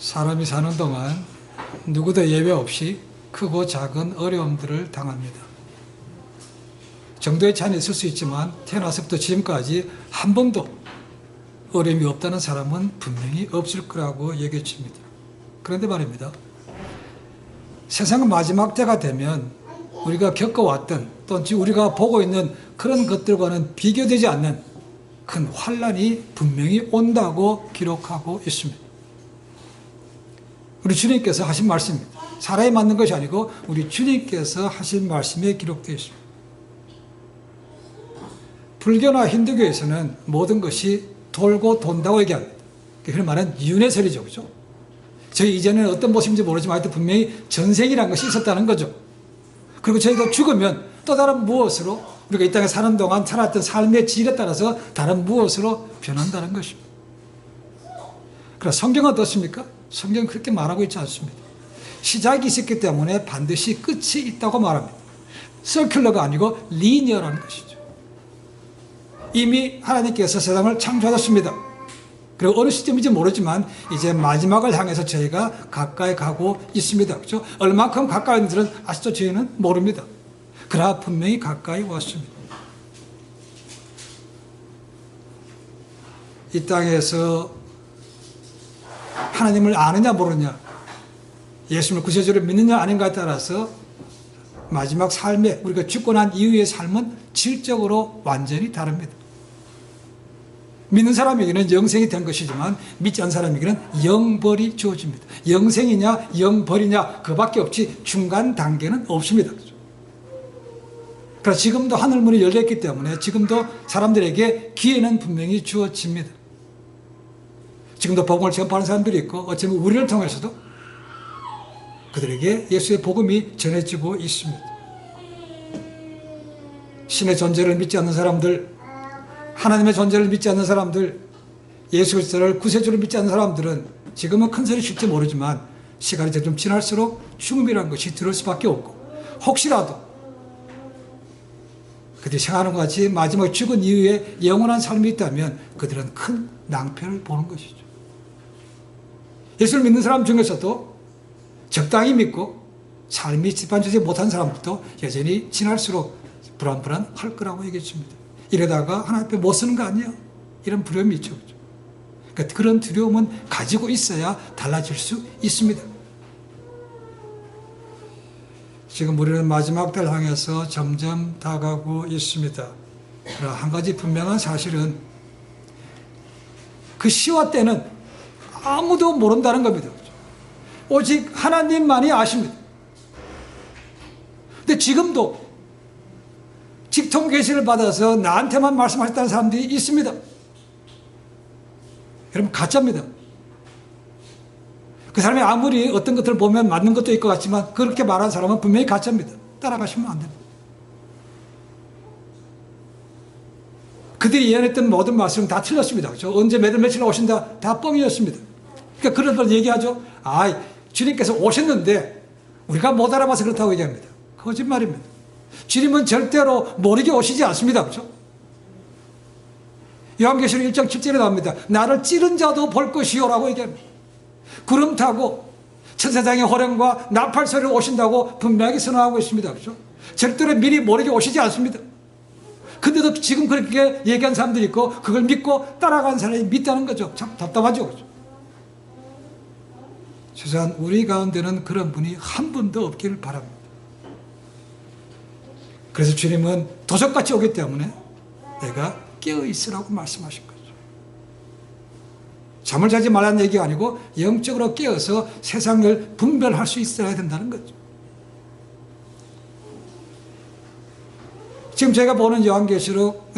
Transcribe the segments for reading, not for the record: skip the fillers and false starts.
사람이 사는 동안 누구도 예외 없이 크고 작은 어려움들을 당합니다. 정도의 차이는 있을 수 있지만 태어나서부터 지금까지 한 번도 어려움이 없다는 사람은 분명히 없을 거라고 얘기해 줍니다. 그런데 말입니다. 세상 마지막 때가 되면 우리가 겪어왔던 또는 지금 우리가 보고 있는 그런 것들과는 비교되지 않는 큰 환란이 분명히 온다고 기록하고 있습니다. 우리 주님께서 하신 말씀입니다. 사람이 맞는 것이 아니고 우리 주님께서 하신 말씀에 기록되어 있습니다. 불교나 힌두교에서는 모든 것이 돌고 돈다고 얘기합니다. 그런 말은 윤회설이죠. 그죠? 저희 이전에는 어떤 모습인지 모르지만 하여튼 분명히 전생이라는 것이 있었다는 거죠. 그리고 저희가 죽으면 또 다른 무엇으로 우리가 이 땅에 사는 동안 살았던 삶의 질에 따라서 다른 무엇으로 변한다는 것입니다. 그러나 성경은 어떻습니까? 성경은 그렇게 말하고 있지 않습니다. 시작이 있었기 때문에 반드시 끝이 있다고 말합니다. 서큘러가 아니고 리니어라는 것이죠. 이미 하나님께서 세상을 창조하셨습니다. 그리고 어느 시점인지 모르지만 이제 마지막을 향해서 저희가 가까이 가고 있습니다. 그렇죠? 얼마큼 가까이 있는지는 아직도 저희는 모릅니다. 그러나 분명히 가까이 왔습니다. 이 땅에서 하나님을 아느냐 모르느냐, 예수님을 구세주로 믿느냐 아닌가에 따라서 마지막 삶에 우리가 죽고 난 이후의 삶은 질적으로 완전히 다릅니다. 믿는 사람에게는 영생이 된 것이지만 믿지 않는 사람에게는 영벌이 주어집니다. 영생이냐 영벌이냐 그밖에 없지 중간 단계는 없습니다. 그래서 지금도 하늘문이 열렸기 때문에 지금도 사람들에게 기회는 분명히 주어집니다. 지금도 복음을 전파하는 사람들이 있고 어쩌면 우리를 통해서도 그들에게 예수의 복음이 전해지고 있습니다. 신의 존재를 믿지 않는 사람들, 하나님의 존재를 믿지 않는 사람들, 예수 그리스도를 구세주로 믿지 않는 사람들은 지금은 큰 소리 칠지 모르지만 시간이 좀 지날수록 죽음이라는 것이 들을 수밖에 없고 혹시라도 그들이 생각하는 것 같이 마지막 죽은 이후에 영원한 삶이 있다면 그들은 큰 낭패를 보는 것이죠. 예수를 믿는 사람 중에서도 적당히 믿고 삶이 집안되지 못한 사람들도 여전히 지날수록 불안할 거라고 얘기해 줍니다. 이러다가 하나님 앞에 못 쓰는 거 아니야? 이런 두려움이 있죠. 그러니까 그런 두려움은 가지고 있어야 달라질 수 있습니다. 지금 우리는 마지막 때를 향해서 점점 다가가고 있습니다. 그러나 한 가지 분명한 사실은 그 시와 때는 아무도 모른다는 겁니다. 오직 하나님만이 아십니다. 근데 지금도 직통 계시를 받아서 나한테만 말씀하셨다는 사람들이 있습니다. 여러분 가짜입니다. 그 사람이 아무리 어떤 것들을 보면 맞는 것도 있을 것 같지만 그렇게 말하는 사람은 분명히 가짜입니다. 따라가시면 안 됩니다. 그들이 예언했던 모든 말씀은 다 틀렸습니다. 그렇죠? 언제 몇 월 며칠 오신다 다 뻥이었습니다. 그러니까 그런 걸 얘기하죠. 주님께서 오셨는데 우리가 못 알아봐서 그렇다고 얘기합니다. 거짓말입니다. 주님은 절대로 모르게 오시지 않습니다. 그렇죠? 요한계시록 1장 7절에 나옵니다. 나를 찌른 자도 볼 것이요라고 얘기합니다. 구름 타고 천사장의 호령과 나팔 소리로 오신다고 분명하게 선언하고 있습니다. 그렇죠? 절대로 미리 모르게 오시지 않습니다. 근데도 지금 그렇게 얘기한 사람들이 있고 그걸 믿고 따라가는 사람이 믿다는 거죠. 참 답답하죠. 그렇죠? 최소한 우리 가운데는 그런 분이 한 분도 없기를 바랍니다. 그래서 주님은 도적같이 오기 때문에 내가 깨어있으라고 말씀하신 거죠. 잠을 자지 말라는 얘기가 아니고 영적으로 깨어서 세상을 분별할 수 있어야 된다는 거죠. 지금 제가 보는 요한계시록,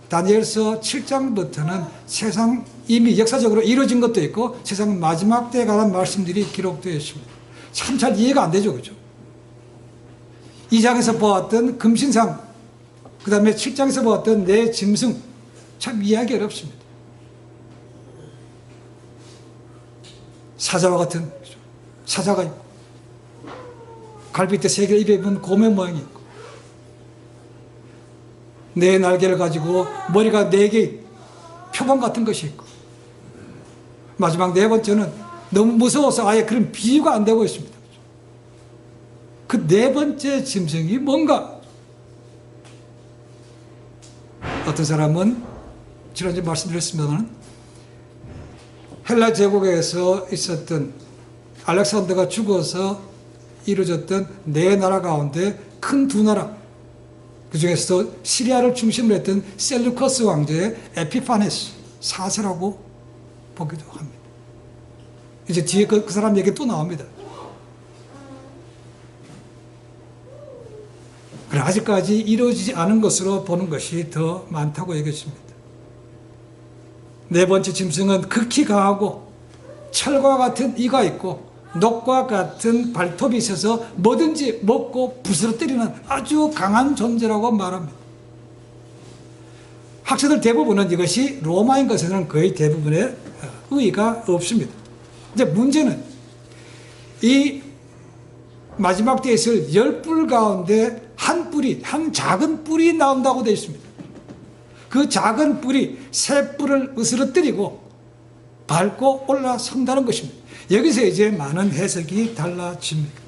다니엘서 7장부터는 세상 이미 역사적으로 이루어진 것도 있고 세상 마지막 때에 관한 말씀들이 기록되어 있습니다. 참 잘 이해가 안 되죠. 그죠? 2장에서 보았던 금신상, 그 다음에 7장에서 보았던 내 짐승, 참 이해하기 어렵습니다. 사자와 같은, 사자가 있고, 갈빗대 3개 입에 입은 곰의 모양이 있고, 네 날개를 가지고 머리가 4개 표범 같은 것이 있고, 마지막 4번째는 너무 무서워서 아예 그런 비유가 안 되고 있습니다. 그 네 번째 짐승이 뭔가? 어떤 사람은 지난주에 말씀드렸습니다만 헬라 제국에서 있었던 알렉산더가 죽어서 이루어졌던 네 나라 가운데 큰 두 나라, 그 중에서 시리아를 중심으로 했던 셀루커스 왕조의 에피파네스 4세라고 보기도 합니다. 이제 뒤에 그 사람 얘기 또 나옵니다. 그래, 아직까지 이루어지지 않은 것으로 보는 것이 더 많다고 얘기했습니다. 네 번째 짐승은 극히 강하고 철과 같은 이가 있고 녹과 같은 발톱이 있어서 뭐든지 먹고 부스러뜨리는 아주 강한 존재라고 말합니다. 학자들 대부분은 이것이 로마인 것에는 거의 대부분의 의의가 없습니다. 이제 문제는 이 마지막 때에 있을 10뿔 가운데 한 작은 뿔이 나온다고 되어 있습니다. 그 작은 뿔이 새 뿔을 으스러뜨리고 밟고 올라선다는 것입니다. 여기서 이제 많은 해석이 달라집니다.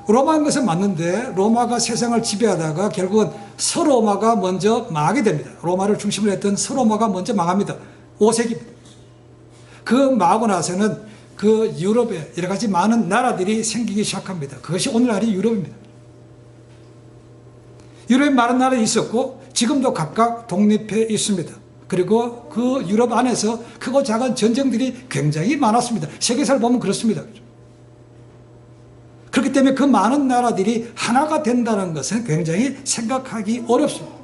로마인 것은 맞는데 로마가 세상을 지배하다가 결국은 서로마가 먼저 망하게 됩니다. 로마를 중심으로 했던 서로마가 먼저 망합니다. 5세기입니다. 그 망하고 나서는 그 유럽에 여러 가지 많은 나라들이 생기기 시작합니다. 그것이 오늘날의 유럽입니다. 유럽에 많은 나라들이 있었고 지금도 각각 독립해 있습니다. 그리고 그 유럽 안에서 크고 작은 전쟁들이 굉장히 많았습니다. 세계사를 보면 그렇습니다. 그렇기 때문에 그 많은 나라들이 하나가 된다는 것은 굉장히 생각하기 어렵습니다.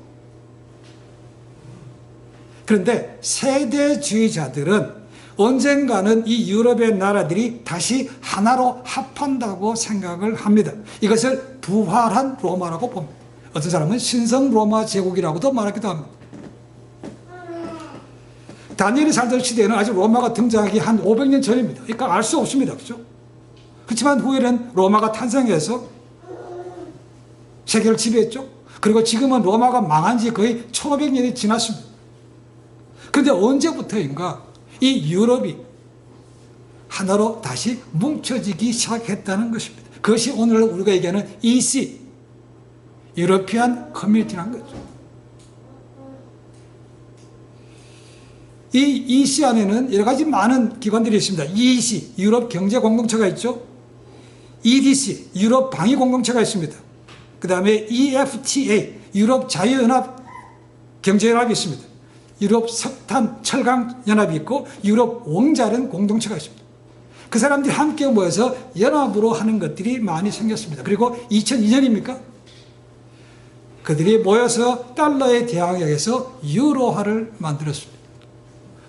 그런데 세대주의자들은 언젠가는 이 유럽의 나라들이 다시 하나로 합한다고 생각을 합니다. 이것을 부활한 로마라고 봅니다. 어떤 사람은 신성 로마 제국이라고도 말하기도 합니다. 다니엘이 살던 시대에는 아직 로마가 등장하기 한 500년 전입니다. 그러니까 알 수 없습니다. 그렇죠? 그렇지만 후에는 로마가 탄생해서 세계를 지배했죠. 그리고 지금은 로마가 망한 지 거의 1500년이 지났습니다. 그런데 언제부터인가 이 유럽이 하나로 다시 뭉쳐지기 시작했다는 것입니다. 그것이 오늘 우리가 얘기하는 EC, 유러피안 커뮤니티라는 거죠. 이 EC 안에는 여러 가지 많은 기관들이 있습니다. EEC, 유럽 경제 공동체가 있죠. EDC, 유럽 방위 공동체가 있습니다. 그 다음에 EFTA, 유럽 자유연합 경제연합이 있습니다. 유럽 석탄 철강 연합이 있고 유럽 원자력 공동체가 있습니다. 그 사람들이 함께 모여서 연합으로 하는 것들이 많이 생겼습니다. 그리고 2002년입니까? 그들이 모여서 달러에 대항해서 유로화를 만들었습니다.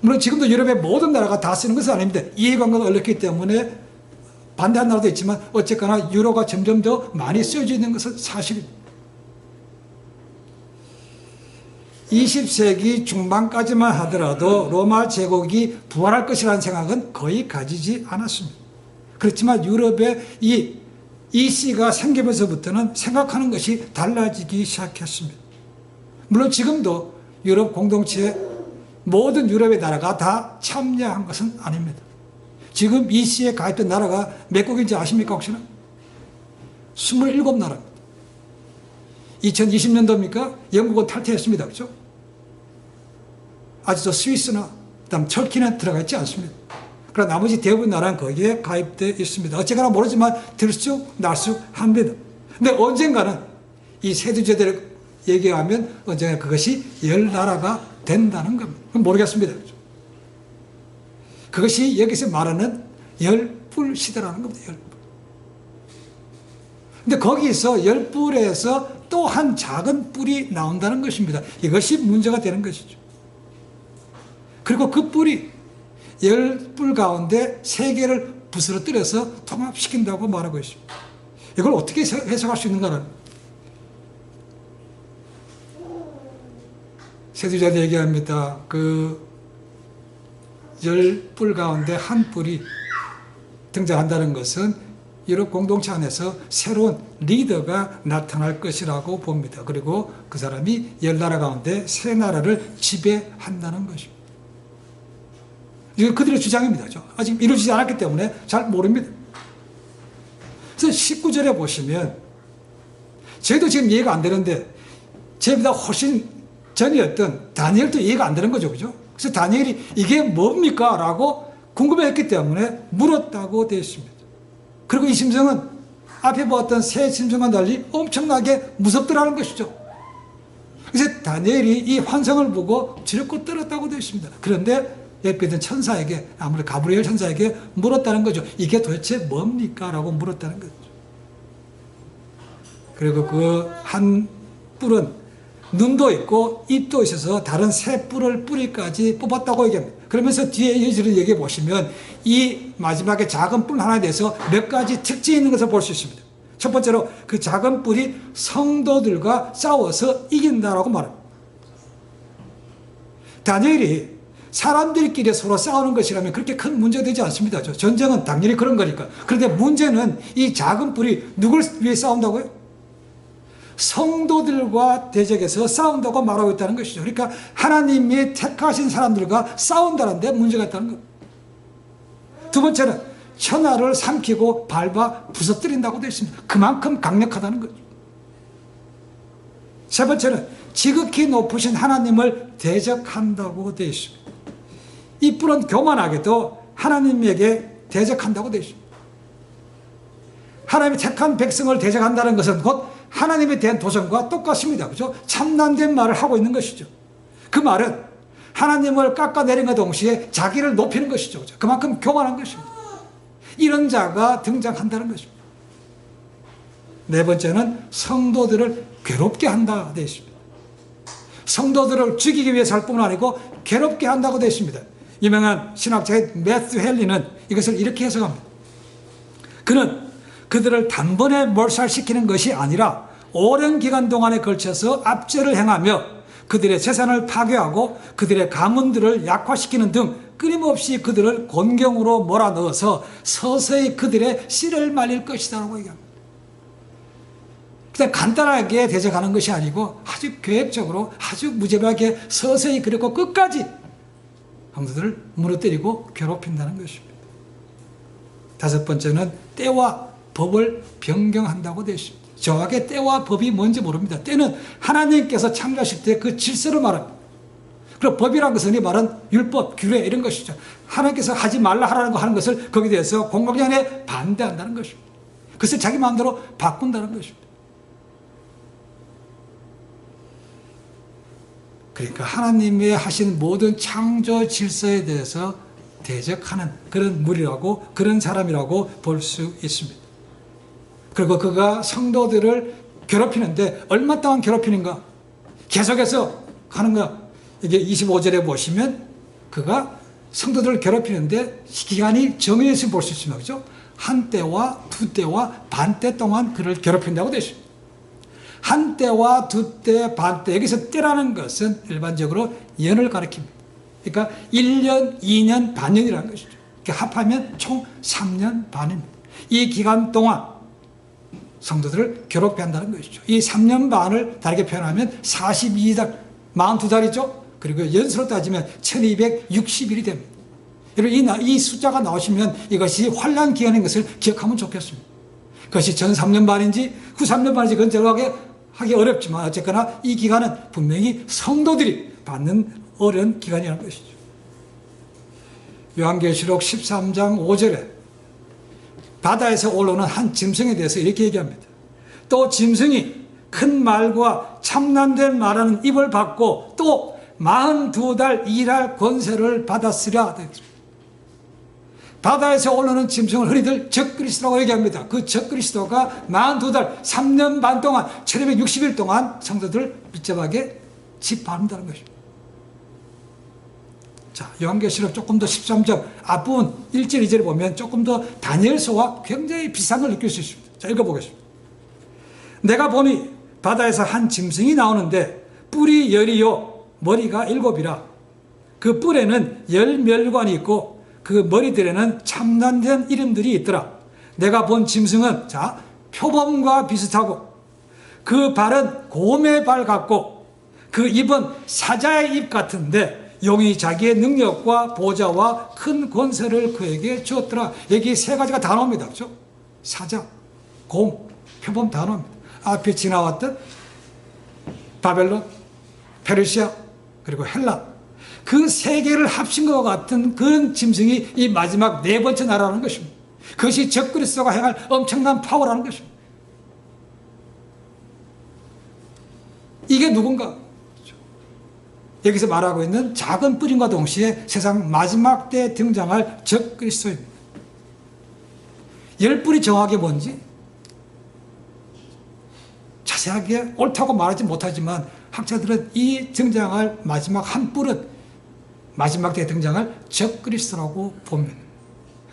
물론 지금도 유럽의 모든 나라가 다 쓰는 것은 아닙니다. 이해관계가 어렵기 때문에 반대하는 나라도 있지만 어쨌거나 유로가 점점 더 많이 쓰여져 있는 것은 사실입니다. 20세기 중반까지만 하더라도 로마 제국이 부활할 것이라는 생각은 거의 가지지 않았습니다. 그렇지만 유럽의 이 EC가 생기면서부터는 생각하는 것이 달라지기 시작했습니다. 물론 지금도 유럽 공동체에 모든 유럽의 나라가 다 참여한 것은 아닙니다. 지금 EC에 가입된 나라가 몇 국인지 아십니까 혹시나? 27나라입니다. 2020년도입니까? 영국은 탈퇴했습니다. 그렇죠? 아직도 스위스나 그다음 터키는 들어가 있지 않습니다. 그러나 나머지 대부분 나라는 거기에 가입되어 있습니다. 어쨌거나 모르지만 들쑥날쑥합니다. 근데 언젠가는 이 세두제대로 얘기하면 언젠가 그것이 10나라가 된다는 겁니다. 그건 모르겠습니다. 그렇죠? 그것이 여기서 말하는 10뿔 시대라는 겁니다. 10뿔. 근데 거기서 10뿔에서 또 한 작은 뿔이 나온다는 것입니다. 이것이 문제가 되는 것이죠. 그리고 그 뿔이 10뿔 가운데 3개를 부스러뜨려서 통합시킨다고 말하고 있습니다. 이걸 어떻게 해석할 수 있는가는 세두자도 얘기합니다. 그 10뿔 가운데 한 뿔이 등장한다는 것은 유럽 공동체 안에서 새로운 리더가 나타날 것이라고 봅니다. 그리고 그 사람이 10나라 가운데 3나라를 지배한다는 것입니다. 이건 그들의 주장입니다. 아직 이루어지지 않았기 때문에 잘 모릅니다. 그래서 19절에 보시면 저희도 지금 이해가 안 되는데 저희보다 훨씬 전이었던 다니엘도 이해가 안 되는 거죠. 그죠? 그래서 다니엘이 이게 뭡니까? 라고 궁금해했기 때문에 물었다고 되어 있습니다. 그리고 이 짐승은 앞에 보았던 새 짐승과 달리 엄청나게 무섭더라는 것이죠. 그래서 다니엘이 이 환상을 보고 지렵고 떨었다고 되어 있습니다. 그런데 옆에 있던 천사에게, 아무래도 가브리엘 천사에게 물었다는 거죠. 이게 도대체 뭡니까? 라고 물었다는 거죠. 그리고 그 한 뿔은 눈도 있고 입도 있어서 다른 새 뿔을 뿌리까지 뽑았다고 얘기합니다. 그러면서 뒤에 이어지는 얘기해 보시면 이 마지막에 작은 뿔 하나에 대해서 몇 가지 특징이 있는 것을 볼 수 있습니다. 첫 번째로 그 작은 뿔이 성도들과 싸워서 이긴다라고 말합니다. 다니엘이 사람들끼리 서로 싸우는 것이라면 그렇게 큰 문제가 되지 않습니다. 전쟁은 당연히 그런 거니까. 그런데 문제는 이 작은 뿔이 누굴 위해 싸운다고요? 성도들과 대적해서 싸운다고 말하고 있다는 것이죠. 그러니까 하나님이 택하신 사람들과 싸운다는데 문제가 있다는 것. 두 번째는 천하를 삼키고 밟아 부서뜨린다고 되어 있습니다. 그만큼 강력하다는 거죠. 세 번째는 지극히 높으신 하나님을 대적한다고 되어 있습니다. 이 뿔은 교만하게도 하나님에게 대적한다고 되어 있습니다. 하나님이 택한 백성을 대적한다는 것은 곧 하나님에 대한 도전과 똑같습니다. 그죠? 참난된 말을 하고 있는 것이죠. 그 말은 하나님을 깎아내린과 동시에 자기를 높이는 것이죠. 그죠? 그만큼 교만한 것입니다. 이런 자가 등장한다는 것입니다. 네 번째는 성도들을 괴롭게 한다 되어 있습니다. 성도들을 죽이기 위해서 할 뿐만 아니고 괴롭게 한다고 되어 있습니다. 유명한 신학자인 매튜 헨리는 이것을 이렇게 해석합니다. 그는 그들을 단번에 몰살시키는 것이 아니라 오랜 기간 동안에 걸쳐서 압제를 행하며 그들의 재산을 파괴하고 그들의 가문들을 약화시키는 등 끊임없이 그들을 곤경으로 몰아넣어서 서서히 그들의 씨를 말릴 것이다라고 얘기합니다. 그냥 간단하게 대적하는 것이 아니고 아주 계획적으로 아주 무자비하게 서서히 그리고 끝까지 성도들을 무너뜨리고 괴롭힌다는 것입니다. 다섯 번째는 때와 법을 변경한다고 되어 있습니다. 정확하게 때와 법이 뭔지 모릅니다. 때는 하나님께서 창조하실 때 그 질서를 말합니다. 그리고 법이라는 것은 이 말은 율법, 규례 이런 것이죠. 하나님께서 하지 말라 하라는 거 하는 것을 거기에 대해서 공공연히 반대한다는 것입니다. 그것을 자기 마음대로 바꾼다는 것입니다. 그러니까 하나님의 하신 모든 창조 질서에 대해서 대적하는 그런 무리라고 그런 사람이라고 볼 수 있습니다. 그리고 그가 성도들을 괴롭히는데 얼마 동안 괴롭히는가? 계속해서 하는가? 이게 25절에 보시면 그가 성도들을 괴롭히는데 기간이 정해져 있음을 볼 수 있습니다. 그렇죠? 한 때와 두 때와 반 때 동안 그를 괴롭힌다고 되어 있습니다. 한 때와 두 때, 반 때. 여기서 때라는 것은 일반적으로 연을 가리킵니다. 그러니까 1년, 2년, 반년이라는 것이죠. 그러니까 합하면 총 3년 반입니다. 이 기간 동안 성도들을 괴롭게 한다는 것이죠. 이 3년 반을 다르게 표현하면 42달, 42달이죠. 그리고 연수로 따지면 1260일이 됩니다. 여러분 이 숫자가 나오시면 이것이 환란 기간인 것을 기억하면 좋겠습니다. 그것이 전 3년 반인지 후 3년 반인지 그건 정확하게 하기 어렵지만 어쨌거나 이 기간은 분명히 성도들이 받는 어려운 기간이라는 것이죠. 요한계시록 13장 5절에 바다에서 올라오는 한 짐승에 대해서 이렇게 얘기합니다. 또 짐승이 큰 말과 참난된 말하는 입을 받고 또 42달 일할 권세를 받았으랴. 바다에서 올라오는 짐승을 흔히들 적그리스도라고 얘기합니다. 그 적그리스도가 42달 3년 반 동안 1260일 동안 성도들을 밀접하게 짓밟는다는 것입니다. 자, 요한계시록 조금 더 13장 앞부분 1절 2절을 보면 조금 더 다니엘서와 굉장히 비슷한 걸 느낄 수 있습니다. 자, 읽어보겠습니다. 내가 보니 바다에서 한 짐승이 나오는데 뿔이 10이요 머리가 7이라. 그 뿔에는 10멸관이 있고 그 머리들에는 참난된 이름들이 있더라. 내가 본 짐승은 자 표범과 비슷하고 그 발은 곰의 발 같고 그 입은 사자의 입 같은데 용이 자기의 능력과 보좌와 큰 권세를 그에게 주었더라. 여기 세 가지가 다 나옵니다. 그렇죠? 사자, 곰, 표범 다 나옵니다. 앞에 지나왔던 바벨론, 페르시아, 그리고 헬라. 그 세 개를 합친 것 같은 그런 짐승이 이 마지막 네 번째 나라라는 것입니다. 그것이 적그리스도가 행할 엄청난 파워라는 것입니다. 이게 누군가? 여기서 말하고 있는 작은 뿌림과 동시에 세상 마지막 때에 등장할 적그리스도입니다. 열 뿌리 정확히 뭔지 자세하게 옳다고 말하지 못하지만 학자들은 이 등장할 마지막 한 뿔은 마지막 때에 등장할 적그리스도라고 봅니다.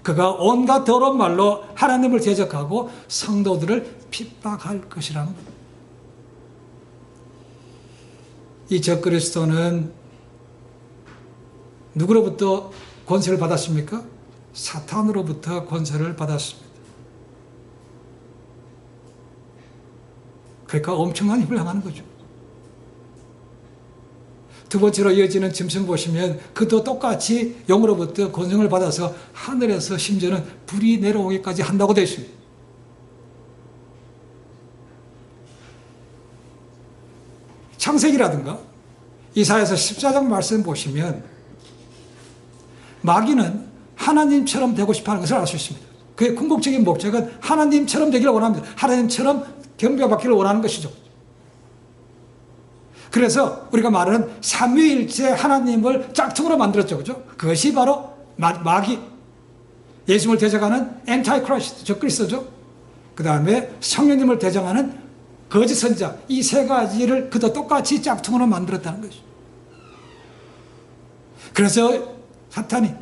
그가 온갖 더러운 말로 하나님을 대적하고 성도들을 핍박할 것이라는 겁니다. 이 적그리스도는 누구로부터 권세를 받았습니까? 사탄으로부터 권세를 받았습니다. 그러니까 엄청난 힘을 행하는 거죠. 두 번째로 이어지는 짐승 보시면 그도 똑같이 영으로부터 권능을 받아서 하늘에서 심지어는 불이 내려오기까지 한다고 되어 있습니다. 창세기라든가 이사야서 14장 말씀 보시면 마귀는 하나님처럼 되고 싶어하는 것을 알 수 있습니다. 그의 궁극적인 목적은 하나님처럼 되기를 원합니다. 하나님처럼 경배받기를 원하는 것이죠. 그래서 우리가 말하는 삼위일체 하나님을 짝퉁으로 만들었죠. 그죠? 그것이 바로 마귀, 예수님을 대적하는 엔타이크라이스트, 적그리스도죠. 그 다음에 성령님을 대적하는 거짓 선지자, 이 세 가지를 그도 똑같이 짝퉁으로 만들었다는 것이죠. 그래서 사탄이,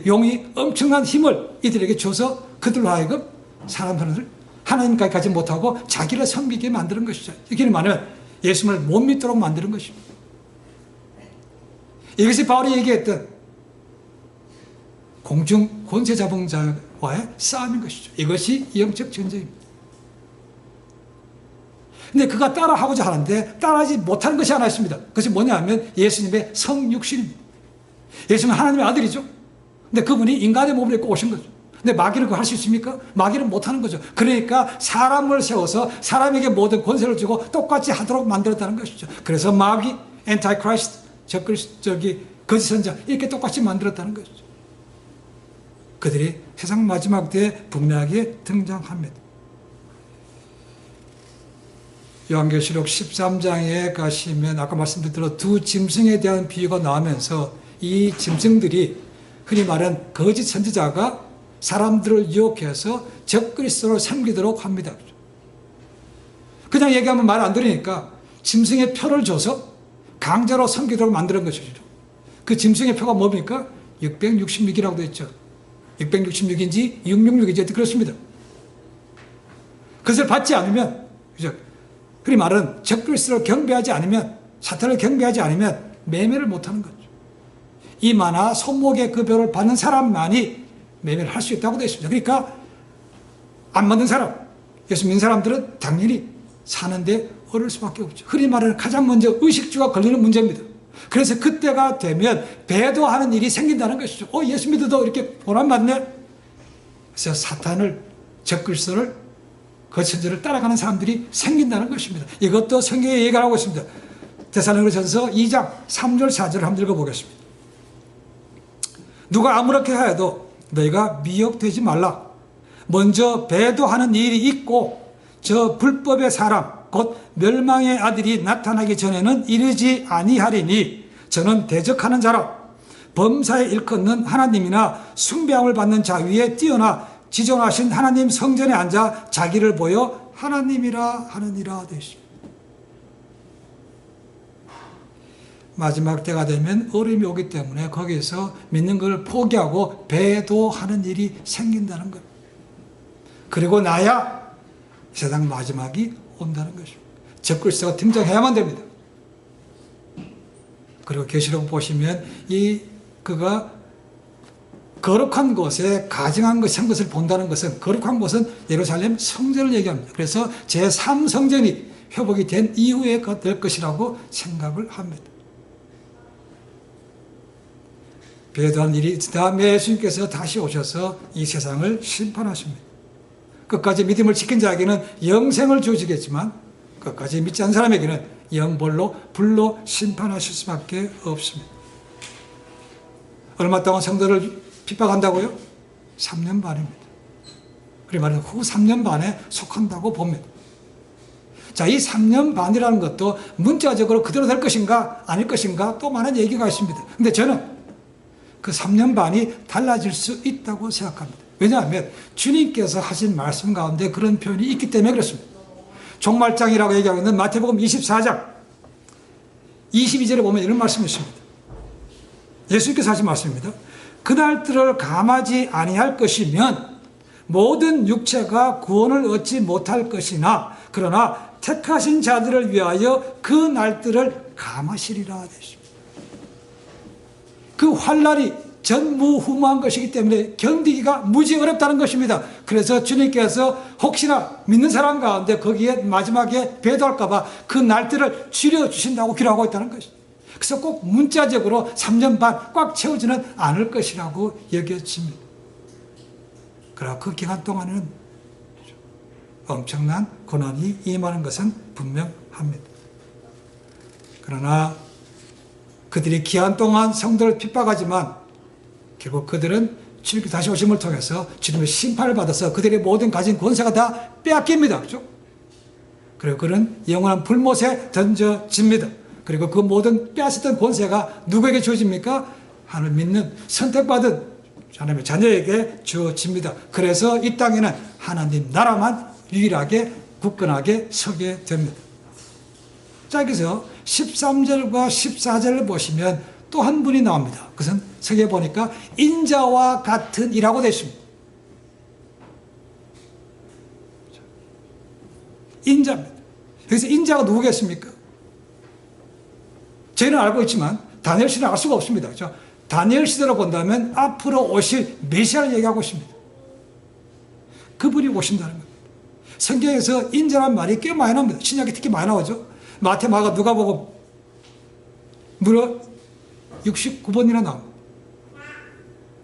용이 엄청난 힘을 이들에게 줘서 그들로 하여금 사람들을 하나님까지 가지 못하고 자기를 섬기게 만드는 것이죠. 이렇게 말하면 예수님을 못 믿도록 만드는 것입니다. 이것이 바울이 얘기했던 공중 권세 잡은 자와의 싸움인 것이죠. 이것이 영적 전쟁입니다. 근데 그가 따라하고자 하는데 따라하지 못하는 것이 하나 있습니다. 그것이 뭐냐 하면 예수님의 성육신입니다. 예수님은 하나님의 아들이죠. 근데 그분이 인간의 몸을 입고 오신 거죠. 근데 마귀는 그거 할 수 있습니까? 마귀는 못하는 거죠. 그러니까 사람을 세워서 사람에게 모든 권세를 주고 똑같이 하도록 만들었다는 것이죠. 그래서 마귀, 엔타이크라이스트, 거짓 선자 이렇게 똑같이 만들었다는 것이죠. 그들이 세상 마지막 때에 분명하게 등장합니다. 요한계시록 13장에 가시면 아까 말씀드린 대로 두 짐승에 대한 비유가 나오면서 이 짐승들이 흔히 말하는 거짓 선지자가 사람들을 유혹해서 적그리스도를 섬기도록 합니다. 그냥 얘기하면 말 안 들으니까 짐승의 표를 줘서 강제로 섬기도록 만드는 것이죠. 그 짐승의 표가 뭡니까? 666이라고 되어 있죠. 666인지 666인지 그렇습니다. 그것을 받지 않으면, 그죠? 흔히 말하는 적그리스도를 경배하지 않으면, 사탄을 경배하지 않으면 매매를 못하는 거죠. 이마나 손목의 그 표를 받는 사람만이 매매를 할 수 있다고 되어 있습니다. 그러니까 안 받는 사람, 예수 믿는 사람들은 당연히 사는데 어려울 수밖에 없죠. 흔히 말하는 가장 먼저 의식주가 걸리는 문제입니다. 그래서 그때가 되면 배도하는 일이 생긴다는 것이죠. 예수 믿어도 이렇게 보람받네. 그래서 사탄을, 적그리스도를, 거짓선지자를 따라가는 사람들이 생긴다는 것입니다. 이것도 성경에 얘기를 하고 있습니다. 데살로니가전서 2장 3절 4절을 한번 읽어보겠습니다. 누가 아무렇게 하여도 너희가 미혹되지 말라. 먼저 배도하는 일이 있고 저 불법의 사람 곧 멸망의 아들이 나타나기 전에는 이르지 아니하리니 저는 대적하는 자라. 범사에 일컫는 하나님이나 숭배함을 받는 자 위에 뛰어나 지존하신 하나님 성전에 앉아 자기를 보여 하나님이라 하느니라 되십니다. 마지막 때가 되면 어려움이 오기 때문에 거기서 믿는 걸 포기하고 배도하는 일이 생긴다는 것. 그리고 나야 세상 마지막이 온다는 것입니다. 적그리스도가 등장해야만 됩니다. 그리고 계시록 보시면 그가 거룩한 곳에 가증한 것이 한 것을 본다는 것은, 거룩한 곳은 예루살렘 성전을 얘기합니다. 그래서 제3성전이 회복이 된 이후에 될 것이라고 생각을 합니다. 배도한 일이 다음에 예수님께서 다시 오셔서 이 세상을 심판하십니다. 끝까지 믿음을 지킨 자에게는 영생을 주시겠지만 끝까지 믿지 않는 사람에게는 영벌로 불로 심판하실 수밖에 없습니다. 얼마 동안 성도를 핍박한다고요? 3년 반입니다. 그리 말해서 후 3년 반에 속한다고 봅니다. 자, 이 3년 반이라는 것도 문자적으로 그대로 될 것인가 아닐 것인가 또 많은 얘기가 있습니다. 근데 저는 그 3년 반이 달라질 수 있다고 생각합니다. 왜냐하면 주님께서 하신 말씀 가운데 그런 표현이 있기 때문에 그렇습니다. 종말장이라고 얘기하고 있는 마태복음 24장 22절에 보면 이런 말씀이 있습니다. 예수님께서 하신 말씀입니다. 그날들을 감하지 아니할 것이면 모든 육체가 구원을 얻지 못할 것이나 그러나 택하신 자들을 위하여 그 날들을 감하시리라 되십니다. 그 환난이 전무후무한 것이기 때문에 견디기가 무지 어렵다는 것입니다. 그래서 주님께서 혹시나 믿는 사람 가운데 거기에 마지막에 배도할까 봐 그 날들을 줄여주신다고 기록하고 있다는 것입니다. 그래서 꼭 문자적으로 3년 반 꽉 채우지는 않을 것이라고 여겨집니다. 그러나 그 기간 동안에는 엄청난 고난이 임하는 것은 분명합니다. 그러나 그들이 기한 동안 성도를 핍박하지만 결국 그들은 주님께 다시 오심을 통해서 주님의 심판을 받아서 그들의 모든 가진 권세가 다 빼앗깁니다. 그렇죠? 그리고 그는 영원한 불못에 던져집니다. 그리고 그 모든 빼앗았던 권세가 누구에게 주어집니까? 하나님을 믿는 선택받은 하나님의 자녀에게 주어집니다. 그래서 이 땅에는 하나님 나라만 유일하게 굳건하게 서게 됩니다. 자, 여기서 13절과 14절을 보시면 또 한 분이 나옵니다. 그것은 성경에 보니까 인자와 같은 이라고 되어 있습니다. 인자입니다. 여기서 인자가 누구겠습니까? 저희는 알고 있지만 다니엘 시대는 알 수가 없습니다. 그렇죠? 다니엘 시대로 본다면 앞으로 오실 메시아를 얘기하고 있습니다. 그분이 오신다는 겁니다. 성경에서 인자란 말이 꽤 많이 나옵니다. 신약에 특히 많이 나오죠. 마태, 마가, 누가복음 무려 69번이나 나옵니다.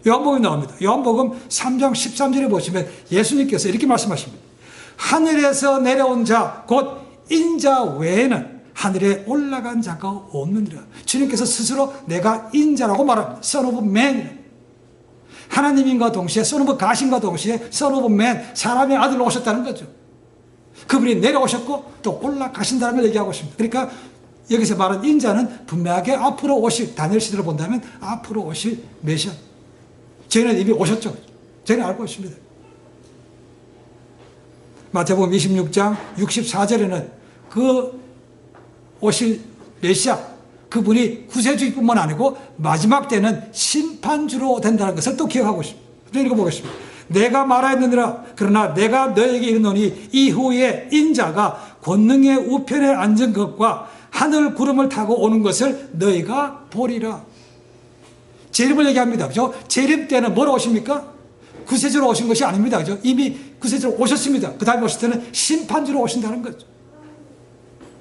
요한복음이 나옵니다. 요한복음 3장 13절에 보시면 예수님께서 이렇게 말씀하십니다. 하늘에서 내려온 자 곧 인자 외에는 하늘에 올라간 자가 없느니라. 주님께서 스스로 내가 인자라고 말합니다. Son of Man. 하나님인과 동시에 Son of God인과 동시에 Son of Man, 사람의 아들로 오셨다는 거죠. 그분이 내려오셨고 또 올라가신다는 걸 얘기하고 있습니다. 그러니까 여기서 말한 인자는 분명하게 앞으로 오실, 다니엘 시대를 본다면 앞으로 오실 메시아. 저희는 이미 오셨죠. 저희는 알고 있습니다. 마태복음 26장 64절에는 그 오실 메시아, 그분이 구세주뿐만 아니고 마지막 때는 심판주로 된다는 것을 또 기억하고 있습니다. 읽어보겠습니다. 내가 말하였느니라. 그러나 내가 너에게 이르노니 이후에 인자가 권능의 우편에 앉은 것과 하늘 구름을 타고 오는 것을 너희가 보리라. 재림을 얘기합니다. 그죠? 재림 때는 뭐로 오십니까? 구세주로 오신 것이 아닙니다. 그죠? 이미 구세주로 오셨습니다. 그 다음에 오실 때는 심판주로 오신다는 거죠.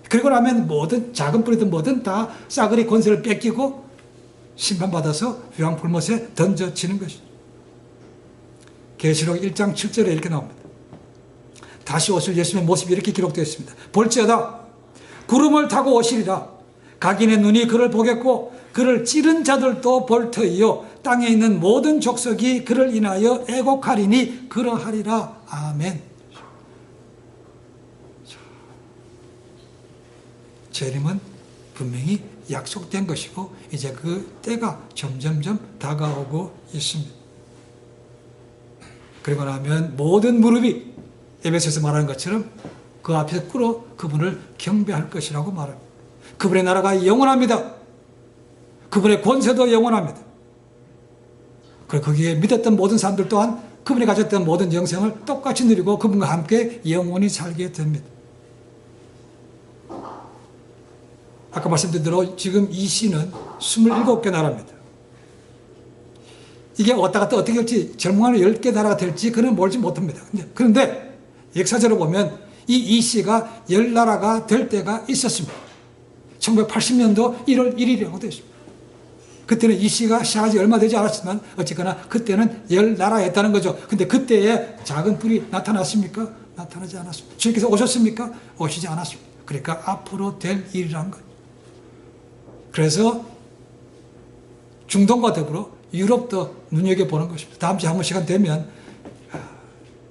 그리고 나면 뭐든 작은 뿌리든 뭐든 다 싸그리 권세를 뺏기고 심판받아서 유황불못에 던져지는 것이죠. 계시록 1장 7절에 이렇게 나옵니다. 다시 오실 예수님의 모습이 이렇게 기록되어 있습니다. 볼지어다 구름을 타고 오시리라. 각인의 눈이 그를 보겠고 그를 찌른 자들도 볼 터이요 땅에 있는 모든 족속이 그를 인하여 애곡하리니 그러하리라. 아멘. 재림은 분명히 약속된 것이고 이제 그 때가 점점점 다가오고 있습니다. 그리고 나면 모든 무릎이 에베소에서 말하는 것처럼 그 앞에서 꿇어 그분을 경배할 것이라고 말합니다. 그분의 나라가 영원합니다. 그분의 권세도 영원합니다. 그리고 거기에 믿었던 모든 사람들 또한 그분이 가졌던 모든 영생을 똑같이 누리고 그분과 함께 영원히 살게 됩니다. 아까 말씀드린 대로 지금 이 시는 27개 나라입니다. 이게 왔다 갔다 어떻게 될지 전문가는 10개 나라가 될지 그는 모르지 못합니다. 그런데 역사적으로 보면 이 시가 10나라가 될 때가 있었습니다. 1980년도 1월 1일이라고 되어 있습니다. 그때는 이 시가 시작한 지 얼마 되지 않았지만 어쨌거나 그때는 10나라였다는 거죠. 근데 그때에 작은 불이 나타났습니까? 나타나지 않았습니다. 주님께서 오셨습니까? 오시지 않았습니다. 그러니까 앞으로 될 일이라는 거예요. 그래서 중동과 더불어 유럽도 눈여겨보는 것입니다. 다음 주에 한번 시간 되면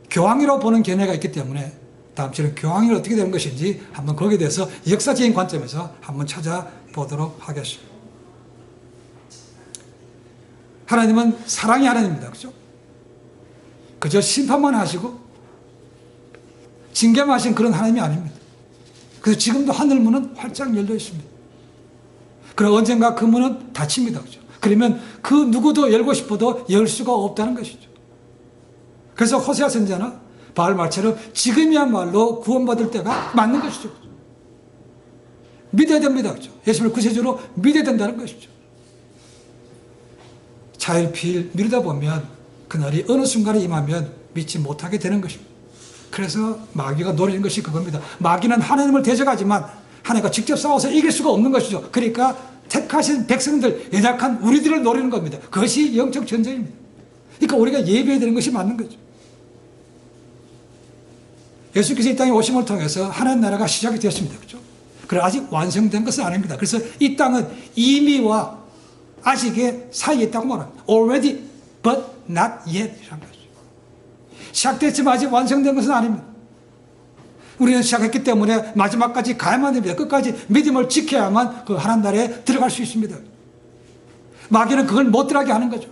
교황이라고 보는 견해가 있기 때문에 다음 주에는 교황이 어떻게 되는 것인지 한번 거기에 대해서 역사적인 관점에서 한번 찾아보도록 하겠습니다. 하나님은 사랑의 하나님입니다. 그죠? 그저 심판만 하시고 징계만 하신 그런 하나님이 아닙니다. 그래서 지금도 하늘 문은 활짝 열려 있습니다. 그러나 언젠가 그 문은 닫힙니다. 그죠? 그러면 그 누구도 열고 싶어도 열 수가 없다는 것이죠. 그래서 호세아 선지자는 바울 말처럼 지금이야말로 구원받을 때가 맞는 것이죠. 믿어야 됩니다. 그죠? 예수님을 구세주로 믿어야 된다는 것이죠. 차일피일 미루다 보면 그날이 어느 순간에 임하면 믿지 못하게 되는 것입니다. 그래서 마귀가 노리는 것이 그겁니다. 마귀는 하나님을 대적하지만 하나님과 직접 싸워서 이길 수가 없는 것이죠. 그러니까 택하신 백성들, 연약한 우리들을 노리는 겁니다. 그것이 영적 전쟁입니다. 그러니까 우리가 예배해야 되는 것이 맞는 거죠. 예수께서 이 땅에 오심을 통해서 하나님 나라가 시작이 되었습니다. 그렇죠? 그러나 아직 완성된 것은 아닙니다. 그래서 이 땅은 이미와 아직의 사이에 있다고 말합니다. Already, but not yet. 이라는 거죠. 시작됐지만 아직 완성된 것은 아닙니다. 우리는 시작했기 때문에 마지막까지 가야만 됩니다. 끝까지 믿음을 지켜야만 그 하나님 나라에 들어갈 수 있습니다. 마귀는 그걸 못 들어가게 하는 거죠.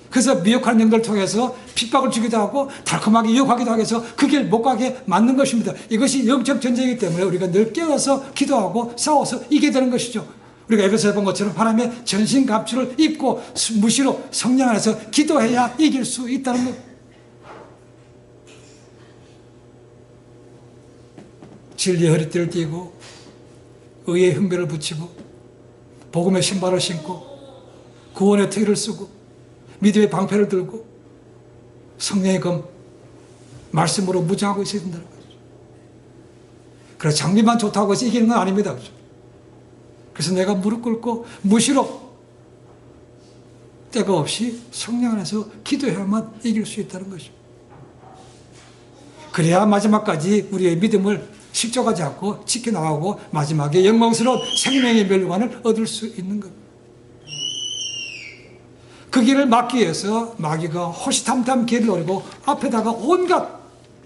그래서 미혹하는 영들을 통해서 핍박을 주기도 하고 달콤하게 유혹하기도 하기 위해서 그 길 못 가게 만든 것입니다. 이것이 영적 전쟁이기 때문에 우리가 늘 깨어서 기도하고 싸워서 이기게 되는 것이죠. 우리가 에베소에 본 것처럼 하나님의 전신갑주를 입고 무시로 성령 안에서 기도해야 이길 수 있다는 것. 진리의 허리띠를 띠고 의의 흠배를 붙이고 복음의 신발을 신고 구원의 태기를 쓰고 믿음의 방패를 들고 성령의 검 말씀으로 무장하고 있어야 된다는 거죠. 그래서 장비만 좋다고 해서 이기는 건 아닙니다. 그렇죠? 그래서 내가 무릎 꿇고 무시로 때가 없이 성령 안에서 기도해야만 이길 수 있다는 것이죠. 그래야 마지막까지 우리의 믿음을 실족하지 않고 지켜나가고 마지막에 영광스러운 생명의 멸관을 얻을 수 있는 것. 그 길을 막기 위해서 마귀가 호시탐탐 길을 노리고 앞에다가 온갖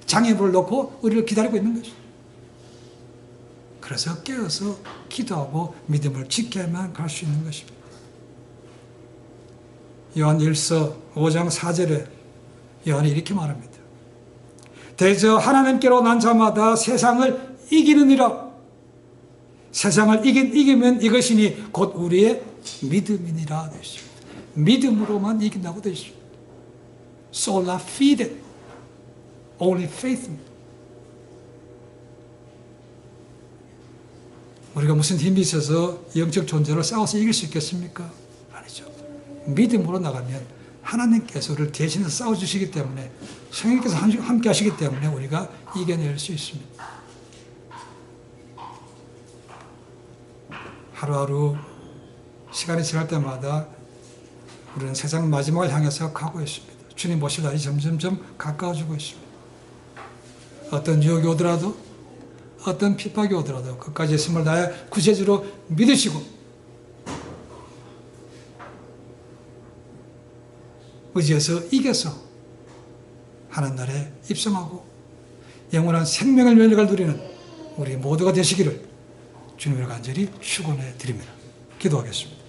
장애물을 놓고 우리를 기다리고 있는 것이죠. 그래서 깨어서 기도하고 믿음을 지켜야만 갈 수 있는 것입니다. 요한 1서 5장 4절에 요한이 이렇게 말합니다. 대저 하나님께로 난 자마다 세상을 이기느니라. 세상을 이기면 이것이니 곧 우리의 믿음이니라 되어 있습니다. 믿음으로만 이긴다고 되어 있습니다. Sola fide. Only faith. 우리가 무슨 힘이 있어서 영적 존재로 싸워서 이길 수 있겠습니까? 아니죠. 믿음으로 나가면 하나님께서 우리를 대신해서 싸워주시기 때문에 성령께서 함께 하시기 때문에 우리가 이겨낼 수 있습니다. 하루하루 시간이 지날 때마다 우리는 세상 마지막을 향해서 가고 있습니다. 주님 오실 날이 점점점 가까워지고 있습니다. 어떤 유혹이 오더라도 어떤 핍박이 오더라도 끝까지 예수님을 나의 구세주로 믿으시고 의지해서 이겨서 하나님 나라에 입성하고 영원한 생명을 면역을 누리는 우리 모두가 되시기를 주님으로 간절히 축원해 드립니다. 기도하겠습니다.